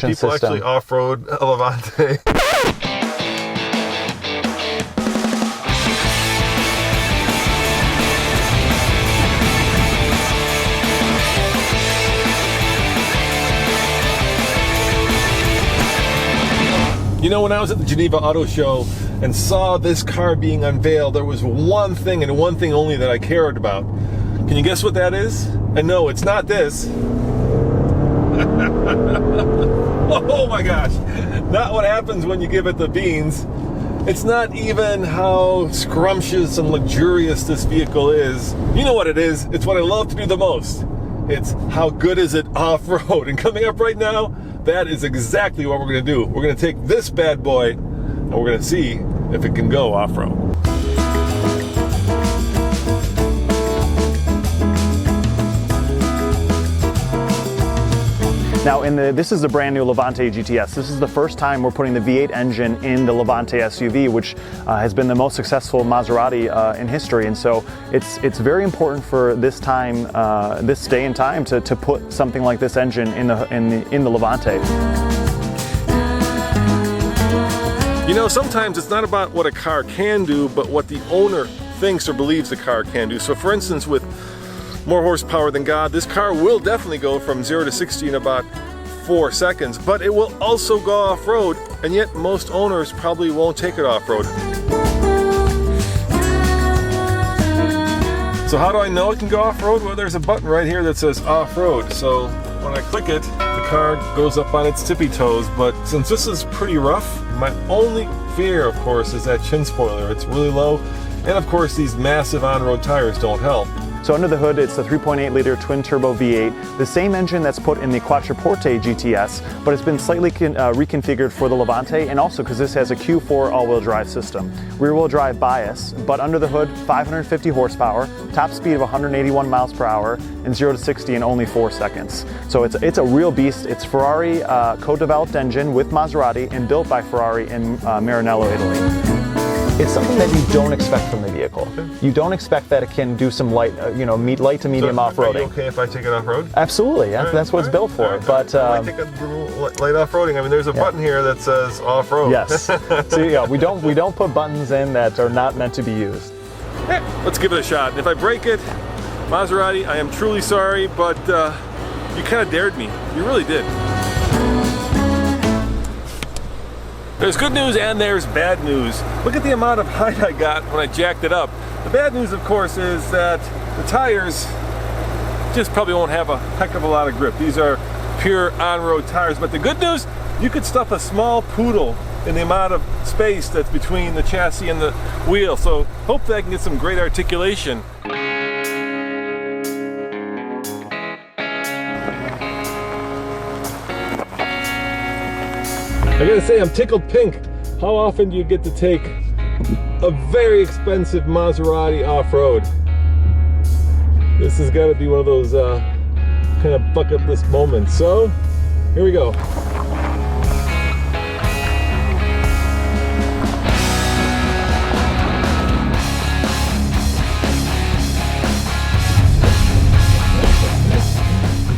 suspension system. People actually off-road a Levante. You know, when I was at the Geneva Auto Show and saw this car being unveiled, there was one thing and one thing only that I cared about. Can you guess what that is? And no, it's not this. Oh my gosh. Not what happens when you give it the beans. It's not even how scrumptious and luxurious this vehicle is. You know what it is. It's what I love to do the most. It's how good is it off-road. And coming up right now, that is exactly what we're going to do. We're going to take this bad boy and we're going to see if it can go off-road. Now, this is the brand new Levante GTS. This is the first time we're putting the V8 engine in the Levante SUV, which has been the most successful Maserati in history. And so it's very important for this time, this day and time, to put something like this engine in the Levante. You know, sometimes it's not about what a car can do, but what the owner thinks or believes the car can do. So, for instance, with more horsepower than God, this car will definitely go from 0 to 60 in about 4 seconds, but it will also go off-road, and yet most owners probably won't take it off-road. So how do I know it can go off-road? Well, there's a button right here that says off-road. So when I click it, the car goes up on its tippy toes, but since this is pretty rough, my only fear, of course, is that chin spoiler. It's really low, and of course these massive on-road tires don't help. So under the hood, it's the 3.8-liter twin-turbo V8, the same engine that's put in the Quattroporte GTS, but it's been slightly reconfigured for the Levante, and also because this has a Q4 all-wheel drive system. Rear-wheel drive bias, but under the hood, 550 horsepower, top speed of 181 miles per hour, and 0 to 60 in only 4 seconds. So it's a real beast. It's Ferrari co-developed engine with Maserati and built by Ferrari in Maranello, Italy. It's something that you don't expect from the vehicle. You don't expect that it can do some light, light to medium off-roading. Are you okay if I take it off-road? Absolutely, yeah. That's what it's built for. But I might take a light off-roading. I mean, there's a button here that says off-road. Yes. So yeah, we don't put buttons in that are not meant to be used. Yeah, let's give it a shot. If I break it, Maserati, I am truly sorry, but you kind of dared me. You really did. There's good news and there's bad news. Look at the amount of height I got when I jacked it up. The bad news, of course, is that the tires just probably won't have a heck of a lot of grip. These are pure on-road tires. But the good news, you could stuff a small poodle in the amount of space that's between the chassis and the wheel. So hopefully I can get some great articulation. I gotta say, I'm tickled pink. How often do you get to take a very expensive Maserati off-road? This has got to be one of those kind of bucket list moments. So, here we go.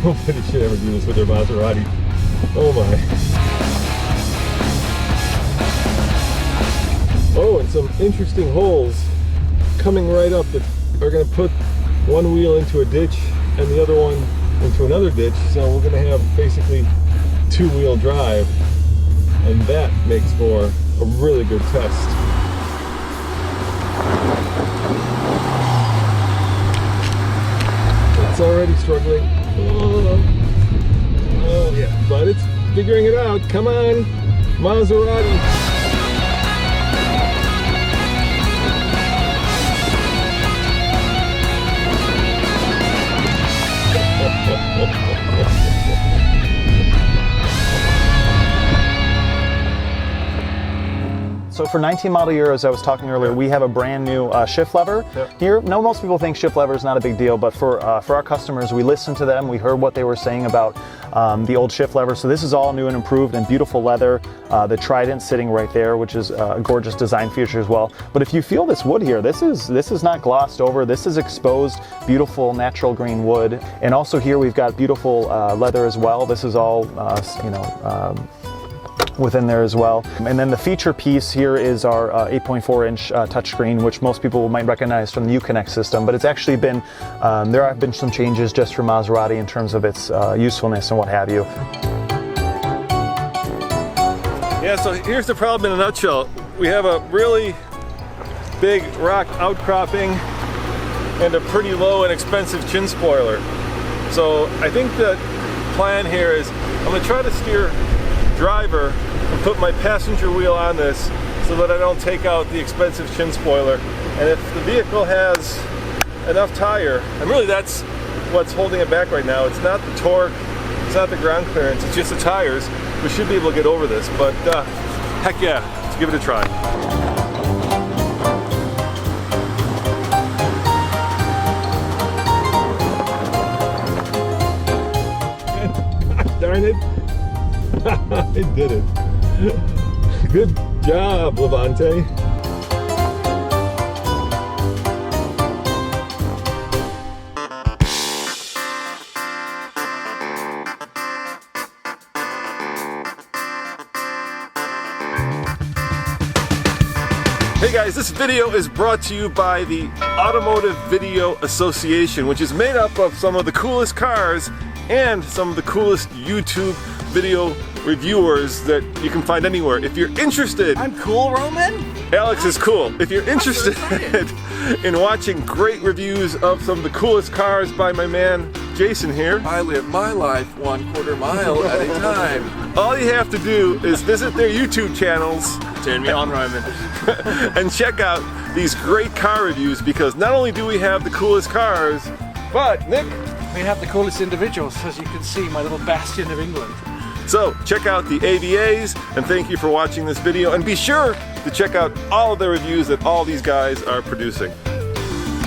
Nobody should ever do this with their Maserati. Oh my. Oh, and some interesting holes coming right up that are going to put one wheel into a ditch and the other one into another ditch. So we're going to have basically two-wheel drive, and that makes for a really good test. It's already struggling. Oh yeah, but it's figuring it out. Come on, Maserati. So for 19 model year, as I was talking earlier, we have a brand new shift lever here. Now, most people think shift lever is not a big deal, but for our customers, we listened to them. We heard what they were saying about the old shift lever. So this is all new and improved and beautiful leather. The Trident sitting right there, which is a gorgeous design feature as well. But if you feel this wood here, this is not glossed over. This is exposed, beautiful natural green wood. And also here we've got beautiful leather as well. This is all, within there as well. And then the feature piece here is our 8.4-inch touchscreen, which most people might recognize from the Uconnect system, but it's actually been, there have been some changes just for Maserati in terms of its usefulness and what have you. Yeah, so here's the problem in a nutshell. We have a really big rock outcropping and a pretty low and expensive chin spoiler. So I think the plan here is I'm going to try to steer driver and put my passenger wheel on this so that I don't take out the expensive chin spoiler. And if the vehicle has enough tire, and really that's what's holding it back right now, it's not the torque, it's not the ground clearance, it's just the tires, we should be able to get over this. But heck yeah, let's give it a try. Darn it. I did it. Good job, Levante. Hey guys, this video is brought to you by the Automotive Video Association, which is made up of some of the coolest cars and some of the coolest YouTube video reviewers that you can find anywhere. If you're interested... I'm cool, Roman? Alex is cool. If you're interested in watching great reviews of some of the coolest cars by my man Jason here, I live my life 1/4 mile at a time. all you have to do is visit their YouTube channels. Turn me on, Roman. And check out these great car reviews, because not only do we have the coolest cars, but Nick, We have the coolest individuals, as you can see, my little bastion of England. so check out the AVAs, and thank you for watching this video, and be sure to check out all of the reviews that all these guys are producing.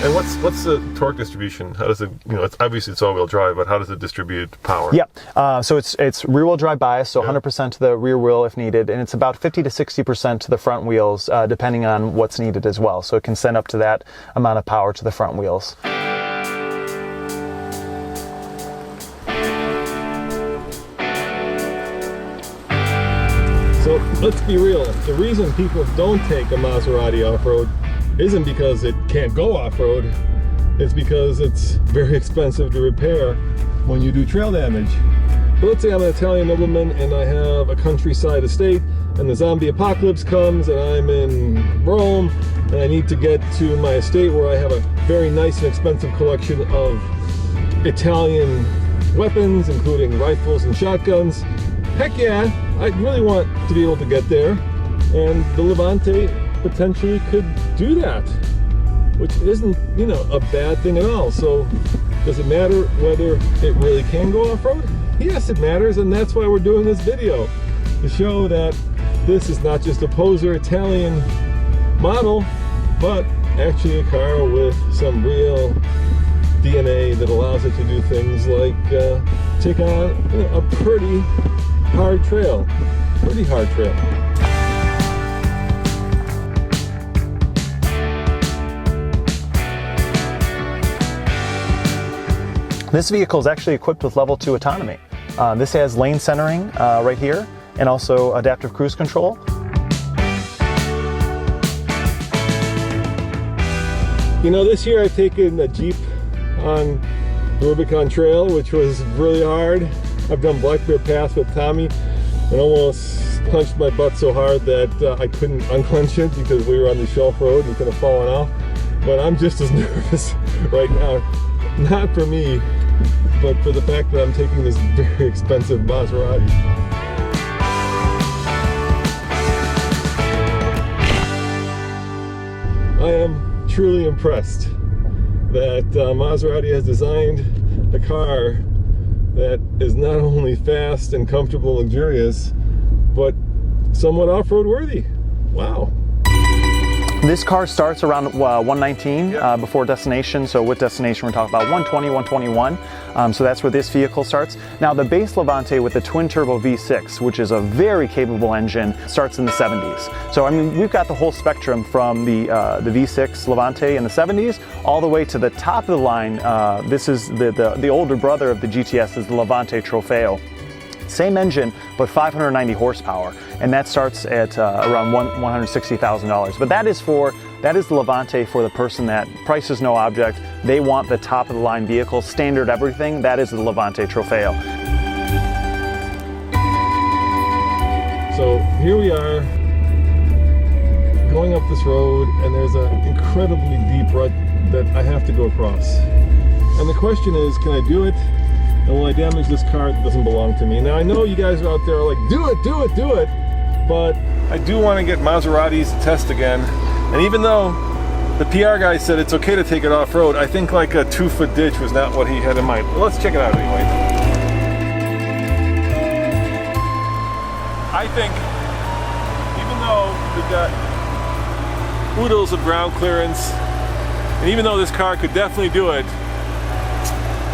And what's the torque distribution? How does it, it's obviously it's all-wheel drive, but how does it distribute power? Yeah, so it's rear-wheel drive bias, so 100% to the rear wheel if needed, and it's about 50 to 60% to the front wheels, depending on what's needed as well. So it can send up to that amount of power to the front wheels. So let's be real, the reason people don't take a Maserati off-road isn't because it can't go off-road, it's because it's very expensive to repair when you do trail damage. But let's say I'm an Italian nobleman and I have a countryside estate and the zombie apocalypse comes and I'm in Rome and I need to get to my estate where I have a very nice and expensive collection of Italian weapons, including rifles and shotguns. Heck yeah, I really want to be able to get there, and the Levante potentially could do that, which isn't, a bad thing at all. So does it matter whether it really can go off-road? Yes, it matters, and that's why we're doing this video, to show that this is not just a poser Italian model, but actually a car with some real DNA that allows it to do things like take on a pretty hard trail. This vehicle is actually equipped with level 2 autonomy. This has lane centering right here, and also adaptive cruise control. This year I've taken a Jeep on the Rubicon Trail, which was really hard. I've done Black Bear Pass with Tommy and almost clenched my butt so hard that I couldn't unclench it because we were on the shelf road and it could have fallen off. But I'm just as nervous right now. Not for me, but for the fact that I'm taking this very expensive Maserati. I am truly impressed that Maserati has designed a car that is not only fast and comfortable and luxurious, but somewhat off-road worthy. Wow, This car starts around 119 before destination, so with destination we're talking about 120, 121, so that's where this vehicle starts. Now the base Levante with the twin-turbo V6, which is a very capable engine, starts in the 70s. So I mean, we've got the whole spectrum from the V6 Levante in the 70s all the way to the top of the line. This is the older brother of the GTS, is the Levante Trofeo. Same engine, but 590 horsepower, and that starts at around $160,000. But that is the Levante for the person that price is no object. They want the top of the line vehicle, standard everything. That is the Levante Trofeo. So here we are, going up this road, and there's an incredibly deep rut that I have to go across. And the question is, can I do it? And will I damage this car that doesn't belong to me? Now I know you guys are out there like, do it, do it, do it, but I do want to get Maseratis to test again. And even though the PR guy said it's okay to take it off-road, I think like a 2-foot ditch was not what he had in mind. Well, let's check it out anyway. I think, even though we've got oodles of ground clearance, and even though this car could definitely do it,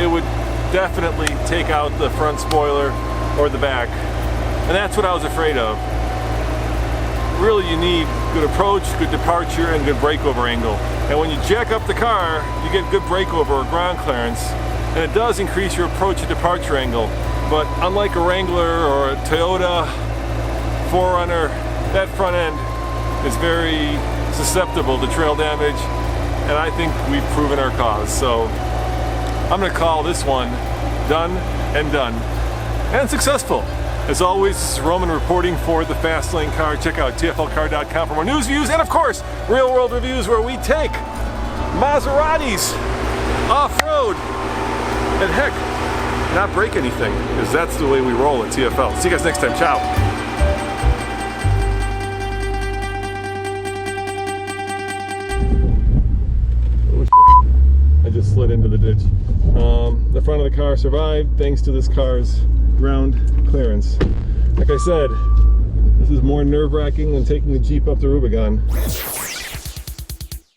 it would definitely take out the front spoiler or the back, and that's what I was afraid of. Really, you need good approach, good departure, and good breakover angle. And when you jack up the car, you get good breakover or ground clearance, and it does increase your approach and departure angle. But unlike a Wrangler or a Toyota 4Runner, that front end is very susceptible to trail damage, and I think we've proven our cause. So I'm going to call this one done and done, and successful. As always, this is Roman reporting for the Fast Lane Car. Check out tflcar.com for more news, views, and of course, real world reviews where we take Maseratis off-road and heck, not break anything, because that's the way we roll at TFL. See you guys next time. Ciao. I just slid into the ditch. The front of the car survived thanks to this car's ground clearance. Like I said, this is more nerve-wracking than taking the Jeep up the Rubicon.